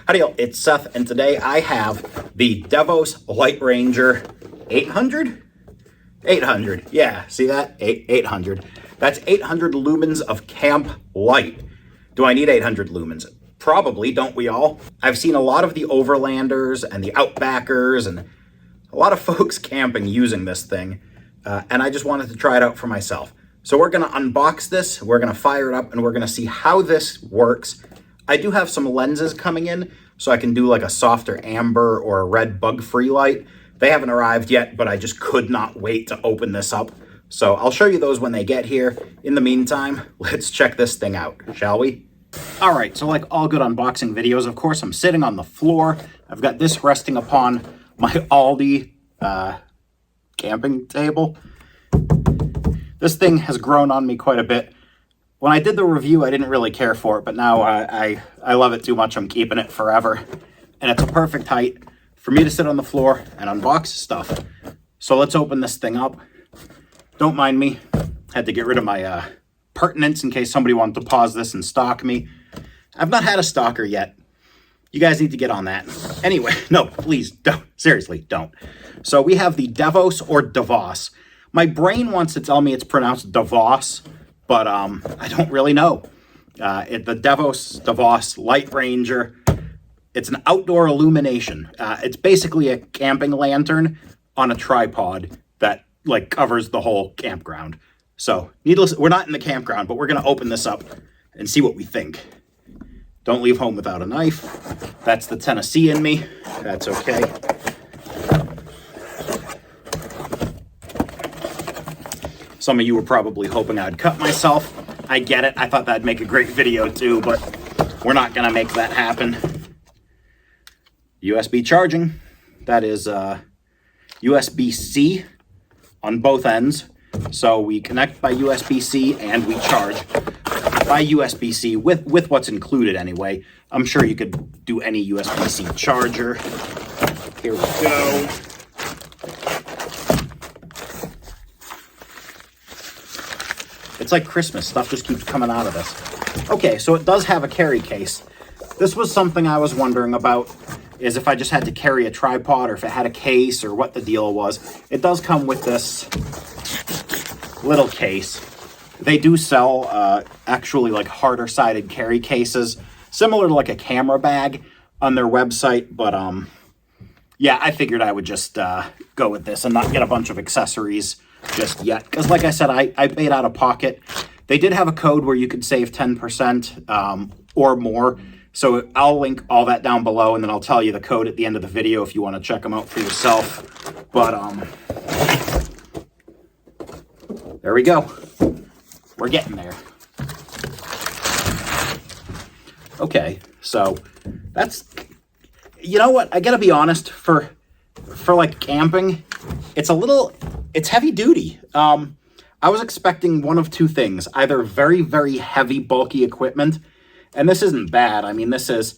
Howdy y'all, it's Seth, and today I have the Devos Light Ranger 800? 800, yeah, see that? 800. That's 800 lumens of camp light. Do I need 800 lumens? Probably, don't we all? I've seen a lot of the Overlanders and the Outbackers and a lot of folks camping using this thing, and I just wanted to try it out for myself. So we're gonna unbox this, we're gonna fire it up, and we're gonna see how this works. I do have some lenses coming in, so I can do like a softer amber or a red bug-free light. They haven't arrived yet, but I just could not wait to open this up. So I'll show you those when they get here. In the meantime, let's check this thing out, shall we? All right, so like all good unboxing videos, of course, I'm sitting on the floor. I've got this resting upon my Aldi camping table. This thing has grown on me quite a bit. When I did the review, I didn't really care for it, but now I love it too much. I'm keeping it forever. And it's a perfect height for me to sit on the floor and unbox stuff. So let's open this thing up. Don't mind me. Had to get rid of my pertinence in case somebody wanted to pause this and stalk me. I've not had a stalker yet. You guys need to get on that. Anyway, no, please don't. Seriously, don't. So we have the Devos or Devos. My brain wants to tell me it's pronounced Devos, but I don't really know. The Devos Light Ranger. It's an outdoor illumination. It's basically a camping lantern on a tripod that like covers the whole campground. So needless, we're not in the campground, but we're gonna open this up and see what we think. Don't leave home without a knife. That's the Tennessee in me. That's okay. Some of you were probably hoping I'd cut myself. I get it. I thought that'd make a great video too, but we're not gonna make that happen. USB charging. That is USBC on both ends. So we connect by USB-C and we charge by USB-C with what's included anyway. I'm sure you could do any USB-C charger. Here we go. It's like Christmas. Stuff just keeps coming out of this. Okay, so it does have a carry case. This was something I was wondering about, is if I just had to carry a tripod or if it had a case or what the deal was. It does come with this little case. They do sell actually like harder sided carry cases, similar to like a camera bag on their website. But yeah, I figured I would just go with this and not get a bunch of accessories just yet. Because like I said, I paid out of pocket. They did have a code where you could save 10% or more. So I'll link all that down below, and then I'll tell you the code at the end of the video if you want to check them out for yourself. But there we go. We're getting there. Okay, so that's, you know what? I gotta be honest, for like camping, it's heavy duty. I was expecting one of two things, either very, very heavy, bulky equipment, and this isn't bad. I mean, this is,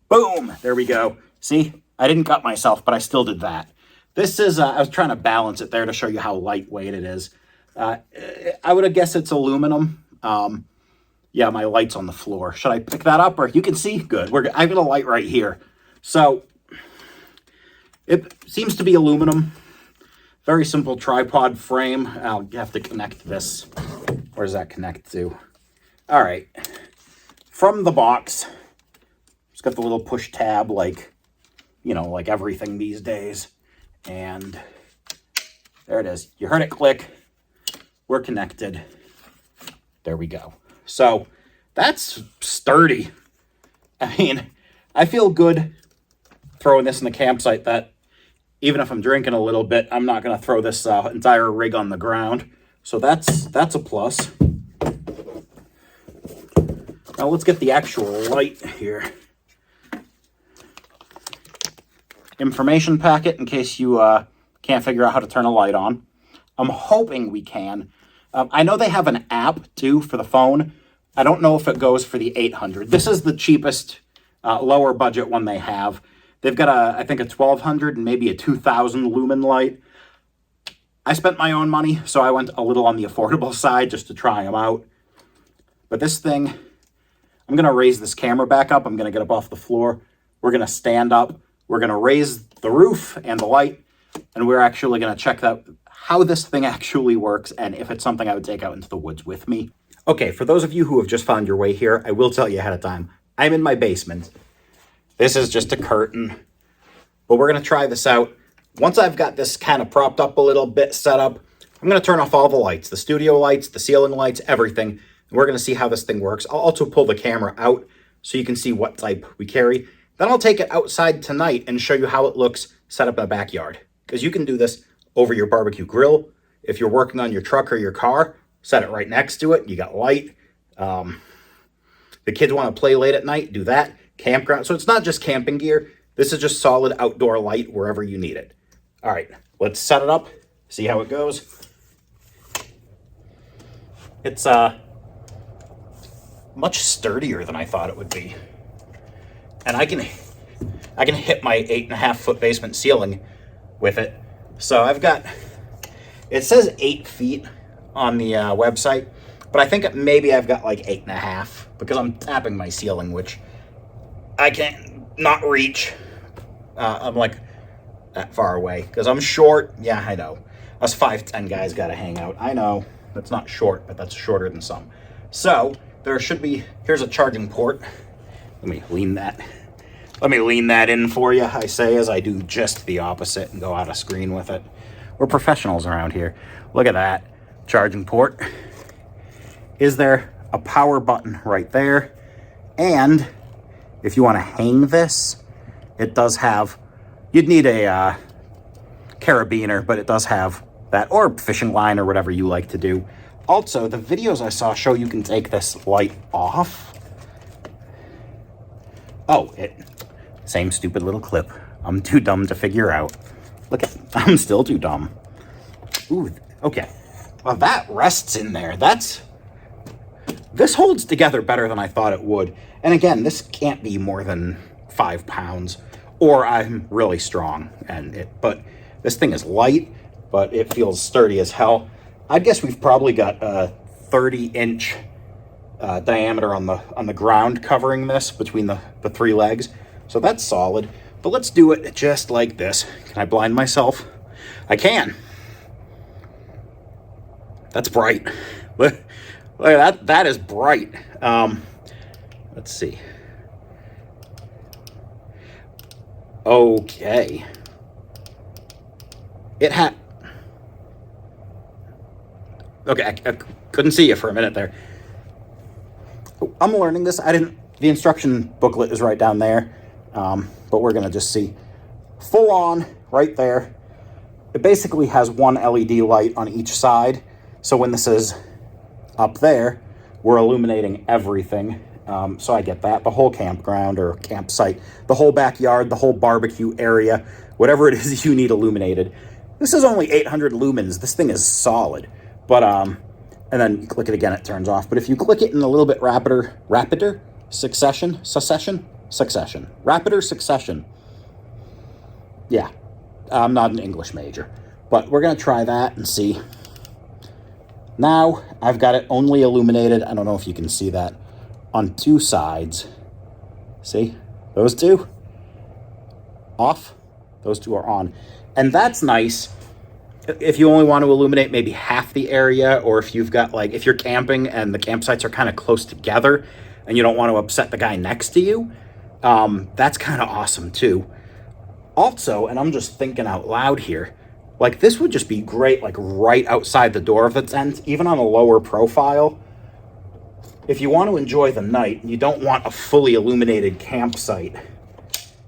boom, there we go. See, I didn't cut myself, but I still did that. This is, I was trying to balance it there to show you how lightweight it is. I would have guessed it's aluminum. Yeah, my light's on the floor. Should I pick that up? Or you can see? Good. I've got a light right here. So it seems to be aluminum. Very simple tripod frame. I'll have to connect this. Where does that connect to? All right. From the box, it's got the little push tab, like, you know, like everything these days. And there it is. You heard it click. We're connected. There we go. So that's sturdy. I mean, I feel good throwing this in the campsite that even if I'm drinking a little bit, I'm not going to throw this entire rig on the ground. So that's a plus. Now let's get the actual light here. Information packet in case you can't figure out how to turn a light on. I'm hoping we can. I know they have an app too for the phone. I don't know if it goes for the 800. This is the cheapest, lower budget one they have. They've got I think a 1200 and maybe a 2000 lumen light. I spent my own money, so I went a little on the affordable side just to try them out. But this thing, I'm going to raise this camera back up. I'm going to get up off the floor. We're going to stand up. We're going to raise the roof and the light. And we're actually going to check out how this thing actually works and if it's something I would take out into the woods with me. Okay, for those of you who have just found your way here, I will tell you ahead of time, I'm in my basement. This is just a curtain, but we're going to try this out. Once I've got this kind of propped up a little bit, set up, I'm going to turn off all the lights, the studio lights, the ceiling lights, everything. And we're going to see how this thing works. I'll also pull the camera out so you can see what type we carry. Then I'll take it outside tonight and show you how it looks set up in the backyard. Because you can do this over your barbecue grill. If you're working on your truck or your car, set it right next to it. You got light. The kids want to play late at night, do that. Campground. So it's not just camping gear. This is just solid outdoor light wherever you need it. All right, let's set it up, see how it goes. It's much sturdier than I thought it would be. And I can hit my 8.5-foot basement ceiling with it. So I've got, it says 8 feet on the website, but I think maybe I've got like 8.5 because I'm tapping my ceiling, which I can't not reach. I'm like that far away because I'm short. Yeah, I know. Us 5'10" guys got to hang out. I know that's not short, but that's shorter than some. So there should be, here's a charging port. Let me lean that in for you, I say, as I do just the opposite and go out of screen with it. We're professionals around here. Look at that charging port. Is there a power button right there? And if you want to hang this, it does have, you'd need a carabiner, but it does have that, or fishing line or whatever you like to do. Also, the videos I saw show you can take this light off. Oh, same stupid little clip. I'm too dumb to figure out. Look at, I'm still too dumb. Ooh, okay. Well, that rests in there. This holds together better than I thought it would. And again, this can't be more than 5 pounds, or I'm really strong. But this thing is light, but it feels sturdy as hell. I guess we've probably got a 30-inch diameter on the ground covering this between the 3 legs. So that's solid. But let's do it just like this. Can I blind myself? I can. That's bright. Look at that. That is bright. Let's see. Okay. Okay, I couldn't see you for a minute there. I'm learning this. The instruction booklet is right down there. But we're going to just see full on right there. It basically has one LED light on each side. So when this is up there, we're illuminating everything. So I get that. The whole campground or campsite, the whole backyard, the whole barbecue area, whatever it is you need illuminated. This is only 800 lumens. This thing is solid. But, and then you click it again, it turns off. But if you click it in a little bit rapider succession. Yeah, I'm not an English major, but we're going to try that and see. Now I've got it only illuminated. I don't know if you can see that on 2 sides. See those 2 off, those 2 are on. And that's nice if you only want to illuminate maybe half the area, or if you've got if you're camping and the campsites are kind of close together and you don't want to upset the guy next to you. That's kind of awesome too. Also, and I'm just thinking out loud here, this would just be great, right outside the door of the tent, even on a lower profile. If you want to enjoy the night and you don't want a fully illuminated campsite,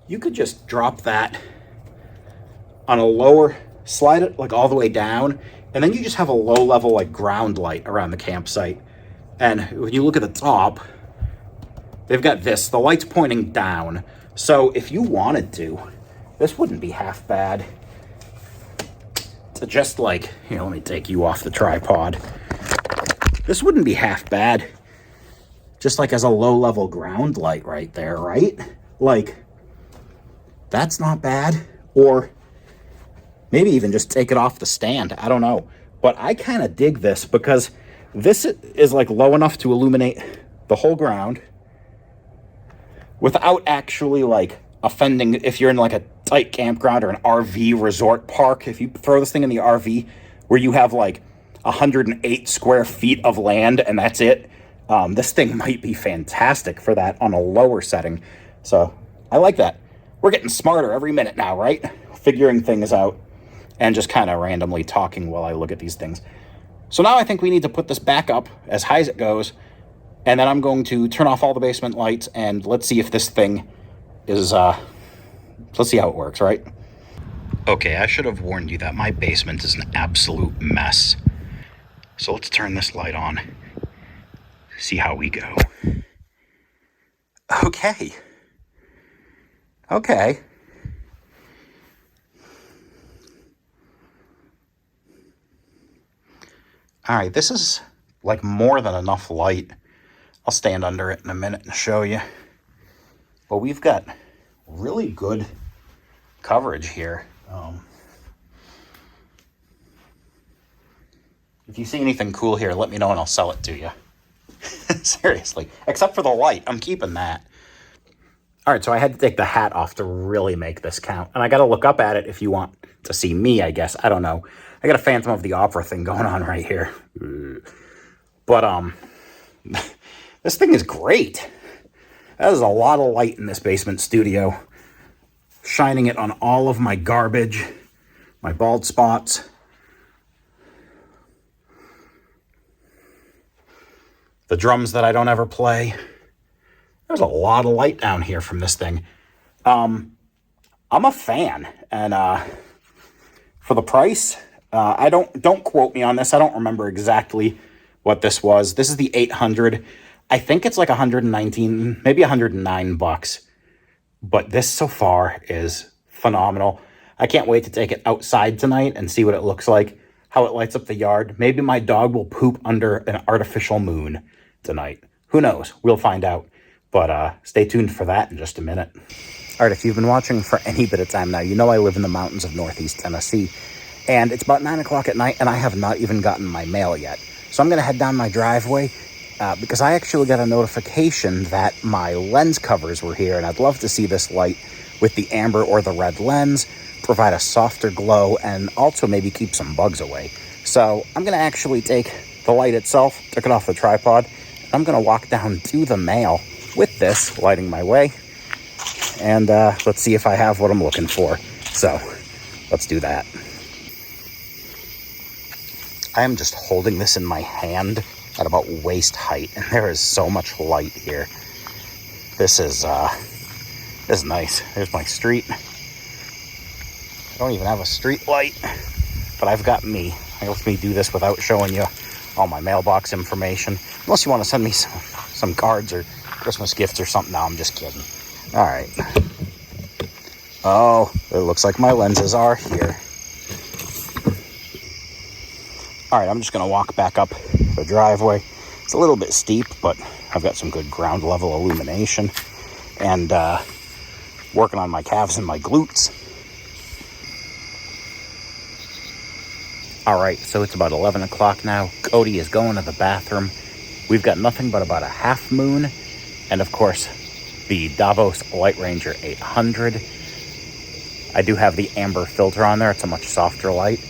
you could just drop that on a lower, slide it all the way down, and then you just have a low level ground light around the campsite. And when you look at the top, they've got this, the light's pointing down. So if you wanted to, this wouldn't be half bad. To just here, let me take you off the tripod. This wouldn't be half bad. Just as a low level ground light right there, right? That's not bad. Or maybe even just take it off the stand. I don't know. But I kind of dig this because this is low enough to illuminate the whole ground. without actually like offending. If you're in like a tight campground or an RV resort park, if you throw this thing in the RV where you have like 108 square feet of land and that's it, this thing might be fantastic for that on a lower setting. So I like that. We're getting smarter every minute now, right? Figuring things out and just kind of randomly talking while I look at these things. So now I think we need to put this back up as high as it goes, and then I'm going to turn off all the basement lights, and let's see if this thing is, let's see how it works, right? Okay, I should have warned you that my basement is an absolute mess. So let's turn this light on, see how we go. Okay. Okay. All right, this is like more than enough light. I'll stand under it in a minute and show you. But we've got really good coverage here. If you see anything cool here, let me know and I'll sell it to you. Seriously, except for the light, I'm keeping that. All right, so I had to take the hat off to really make this count. And I got to look up at it if you want to see me, I guess. I don't know. I got a Phantom of the Opera thing going on right here. But, this thing is great. That is a lot of light in this basement studio. Shining it on all of my garbage, my bald spots. The drums that I don't ever play. There's a lot of light down here from this thing. I'm a fan, and for the price, I don't quote me on this. I don't remember exactly what this was. This is the 800. I think it's like 119, maybe 109 bucks. But this so far is phenomenal. I can't wait to take it outside tonight and see what it looks like, how it lights up the yard. Maybe my dog will poop under an artificial moon tonight. Who knows? We'll find out. But stay tuned for that in just a minute. All right, if you've been watching for any bit of time now, you know I live in the mountains of Northeast Tennessee. And it's about 9 o'clock at night, and I have not even gotten my mail yet. So I'm going to head down my driveway because I actually got a notification that my lens covers were here, and I'd love to see this light with the amber or the red lens provide a softer glow and also maybe keep some bugs away. So I'm going to actually take the light itself, took it off the tripod, and I'm going to walk down to the mail with this lighting my way. And let's see if I have what I'm looking for. So let's do that. I am just holding this in my hand at about waist height, and there is so much light here. This is nice. There's my street. I don't even have a street light, but I've got me. It lets me do this without showing you all my mailbox information. Unless you want to send me some cards or Christmas gifts or something. No, I'm just kidding. All right. Oh, it looks like my lenses are here. All right, I'm just going to walk back up the driveway. It's a little bit steep, but I've got some good ground level illumination. And working on my calves and my glutes. All right, so it's about 11 o'clock now. Cody is going to the bathroom. We've got nothing but about a half moon. And of course, the Devos Light Ranger 800. I do have the amber filter on there. It's a much softer light.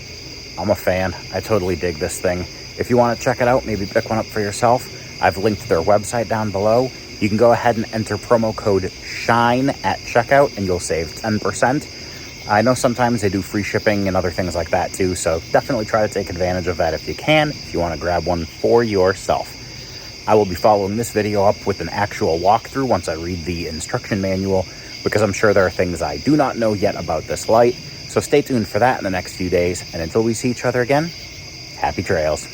I'm a fan. I totally dig this thing. If you want to check it out, maybe pick one up for yourself. I've linked their website down below. You can go ahead and enter promo code SHINE at checkout and you'll save 10%. I know sometimes they do free shipping and other things like that too, so definitely try to take advantage of that if you can, if you want to grab one for yourself. I will be following this video up with an actual walkthrough once I read the instruction manual, because I'm sure there are things I do not know yet about this light. So stay tuned for that in the next few days, and until we see each other again, happy trails.